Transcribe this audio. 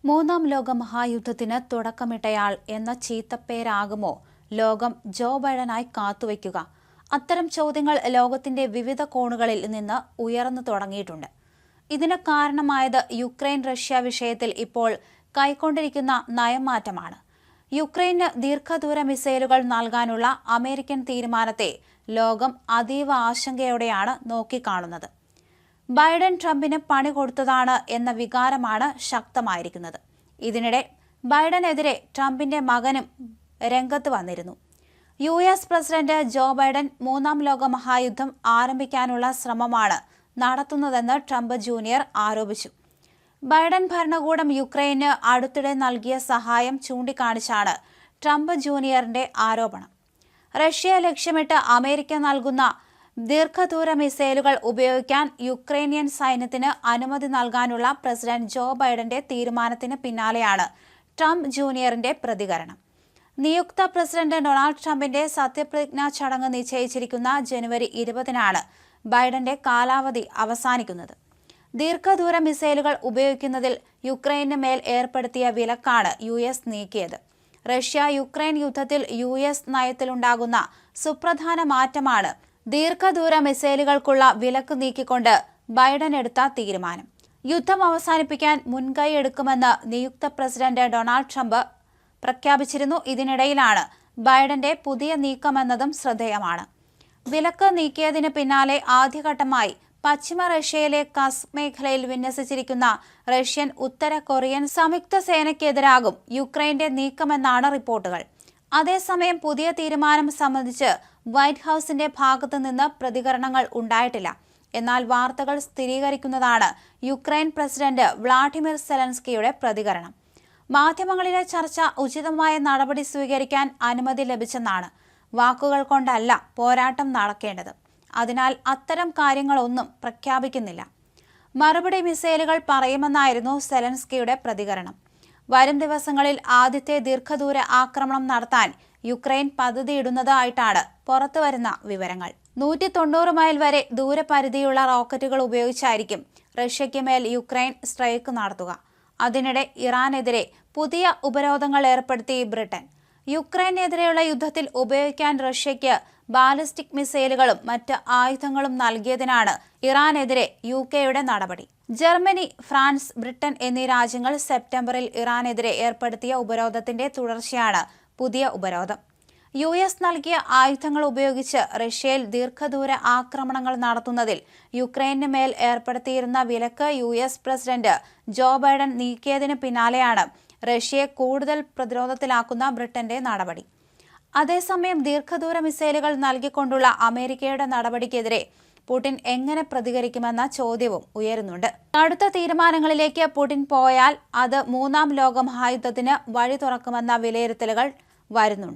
മൂന്നാം ലോക മഹായുദ്ധത്തിന് തുടക്കമിട്ടയാൾ എന്ന ചീത്തപ്പേരാകുമോ ലോകം ജോ ബൈഡനായി കാത്തുവയ്ക്കുക? അത്തരം ചോദ്യങ്ങൾ ലോകത്തിന്റെ വിവിധ കോണുകളിൽ നിന്ന് ഉയർന്നു തുടങ്ങിയിട്ടുണ്ട്. ഇതിന് കാരണമായത് യുക്രൈൻ റഷ്യ വിഷയത്തിൽ ഇപ്പോൾ കൈക്കൊണ്ടിരിക്കുന്ന നയമാറ്റമാണ്. യുക്രൈന് ദീർഘദൂര മിസൈലുകൾ നൽകാനുള്ള അമേരിക്കൻ തീരുമാനത്തെ ലോകം അതീവ ആശങ്കയോടെയാണ് നോക്കിക്കാണുന്നത്. ബൈഡൻ ട്രംപിന് പണി കൊടുത്തതാണ് എന്ന വികാരമാണ് ശക്തമായിരിക്കുന്നത്. ഇതിനിടെ ബൈഡനെതിരെ ട്രംപിന്റെ മകനും രംഗത്ത് വന്നിരുന്നു. US പ്രസിഡന്റ് ജോ ബൈഡൻ മൂന്നാം ലോക മഹായുദ്ധം ആരംഭിക്കാനുള്ള ശ്രമമാണ് നടത്തുന്നതെന്ന് ട്രംപ് ജൂനിയർ ആരോപിച്ചു. ബൈഡൻ ഭരണകൂടം യുക്രൈന് അടുത്തിടെ നൽകിയ സഹായം ചൂണ്ടിക്കാണിച്ചാണ് ട്രംപ് ജൂനിയറിന്റെ ആരോപണം. റഷ്യയെ ലക്ഷ്യമിട്ട് അമേരിക്ക നൽകുന്ന ദീർഘദൂര മിസൈലുകൾ ഉപയോഗിക്കാൻ യുക്രൈനിയൻ സൈന്യത്തിന് അനുമതി നൽകാനുള്ള പ്രസിഡന്റ് ജോ ബൈഡന്റെ തീരുമാനത്തിന് പിന്നാലെയാണ് ട്രംപ് ജൂനിയറിന്റെ പ്രതികരണം. നിയുക്ത പ്രസിഡന്റ് ഡൊണാൾഡ് ട്രംപിന്റെ സത്യപ്രതിജ്ഞാ ചടങ്ങ് നിശ്ചയിച്ചിരിക്കുന്ന ജനുവരി 20-നാണ് ബൈഡന്റെ കാലാവധി അവസാനിക്കുന്നത്. ദീർഘദൂര മിസൈലുകൾ ഉപയോഗിക്കുന്നതിൽ യുക്രൈന് മേൽ ഏർപ്പെടുത്തിയ വിലക്കാണ് US നീക്കിയത്. റഷ്യ യുക്രൈൻ യുദ്ധത്തിൽ US നയത്തിലുണ്ടാകുന്ന സുപ്രധാന മാറ്റമാണ് ദീർഘദൂര മിസൈലുകൾക്കുള്ള വിലക്ക് നീക്കിക്കൊണ്ട് ബൈഡൻ എടുത്ത തീരുമാനം. യുദ്ധം അവസാനിപ്പിക്കാൻ മുൻകൈ എടുക്കുമെന്ന് നിയുക്ത പ്രസിഡന്റ് ഡൊണാൾഡ് ട്രംപ് പ്രഖ്യാപിച്ചിരുന്നു. ഇതിനിടയിലാണ് ബൈഡന്റെ പുതിയ നീക്കമെന്നതും ശ്രദ്ധേയമാണ്. വിലക്ക് നീക്കിയതിന് പിന്നാലെ ആദ്യഘട്ടമായി പശ്ചിമ റഷ്യയിലെ കസ്ക് മേഖലയിൽ വിന്യസിച്ചിരിക്കുന്ന റഷ്യൻ ഉത്തര കൊറിയൻ സംയുക്ത സേനയ്ക്കെതിരാകും യുക്രൈന്റെ നീക്കമെന്നാണ് റിപ്പോർട്ടുകൾ. അതേസമയം പുതിയ തീരുമാനം സംബന്ധിച്ച് വൈറ്റ് ഹൌസിന്റെ ഭാഗത്തു നിന്ന് പ്രതികരണങ്ങൾ ഉണ്ടായിട്ടില്ല. എന്നാൽ വാർത്തകൾ സ്ഥിരീകരിക്കുന്നതാണ് യുക്രൈൻ പ്രസിഡന്റ് വ്ളാഡിമിർ സെലൻസ്കിയുടെ പ്രതികരണം. മാധ്യമങ്ങളിലെ ചർച്ച ഉചിതമായ നടപടി സ്വീകരിക്കാൻ അനുമതി ലഭിച്ചെന്നാണ്. വാക്കുകൾ കൊണ്ടല്ല പോരാട്ടം നടക്കേണ്ടത്. അതിനാൽ അത്തരം കാര്യങ്ങളൊന്നും പ്രഖ്യാപിക്കുന്നില്ല. മറുപടി മിസൈലുകൾ പറയുമെന്നായിരുന്നു സെലൻസ്കിയുടെ പ്രതികരണം. വരും ദിവസങ്ങളിൽ ആദ്യത്തെ ദീർഘദൂര ആക്രമണം നടത്താൻ യുക്രൈൻ പദ്ധതിയിടുന്നതായിട്ടാണ് പുറത്തുവരുന്ന വിവരങ്ങൾ. 190 മൈൽ വരെ ദൂരപരിധിയുള്ള റോക്കറ്റുകൾ ഉപയോഗിച്ചായിരിക്കും റഷ്യയ്ക്ക് മേൽ യുക്രൈൻ സ്ട്രൈക്ക് നടത്തുക. അതിനിടെ ഇറാനെതിരെ പുതിയ ഉപരോധങ്ങൾ ഏർപ്പെടുത്തി ബ്രിട്ടൻ. യുക്രൈനെതിരെയുള്ള യുദ്ധത്തിൽ ഉപയോഗിക്കാൻ റഷ്യയ്ക്ക് ബാലിസ്റ്റിക് മിസൈലുകളും മറ്റ് ആയുധങ്ങളും നൽകിയതിനാണ് ഇറാനെതിരെ UKയുടെ നടപടി. ജർമ്മനി, ഫ്രാൻസ്, ബ്രിട്ടൻ എന്നീ രാജ്യങ്ങൾ സെപ്റ്റംബറിൽ ഇറാനെതിരെ ഏർപ്പെടുത്തിയ ഉപരോധത്തിന്റെ തുടർച്ചയാണ് പുതിയ ഉപരോധം. US നൽകിയ ആയുധങ്ങൾ ഉപയോഗിച്ച് റഷ്യയിൽ ദീർഘദൂര ആക്രമണങ്ങൾ നടത്തുന്നതിൽ യുക്രൈന് മേൽ ഏർപ്പെടുത്തിയിരുന്ന വിലക്ക് US പ്രസിഡന്റ് ജോ ബൈഡൻ നീക്കിയതിന് പിന്നാലെയാണ് റഷ്യയെ കൂടുതൽ പ്രതിരോധത്തിലാക്കുന്ന ബ്രിട്ടന്റെ നടപടി. അതേസമയം ദീർഘദൂര മിസൈലുകൾ നൽകിക്കൊണ്ടുള്ള അമേരിക്കയുടെ നടപടിക്കെതിരെ പുടിൻ എങ്ങനെ പ്രതികരിക്കുമെന്ന ചോദ്യവും ഉയരുന്നുണ്ട്. അടുത്ത തീരുമാനങ്ങളിലേക്ക് പുടിൻ പോയാൽ അത് മൂന്നാം ലോക മഹായുദ്ധത്തിന് വഴി തുറക്കുമെന്ന വിലയിരുത്തലുകൾ വരുന്നുണ്ട്.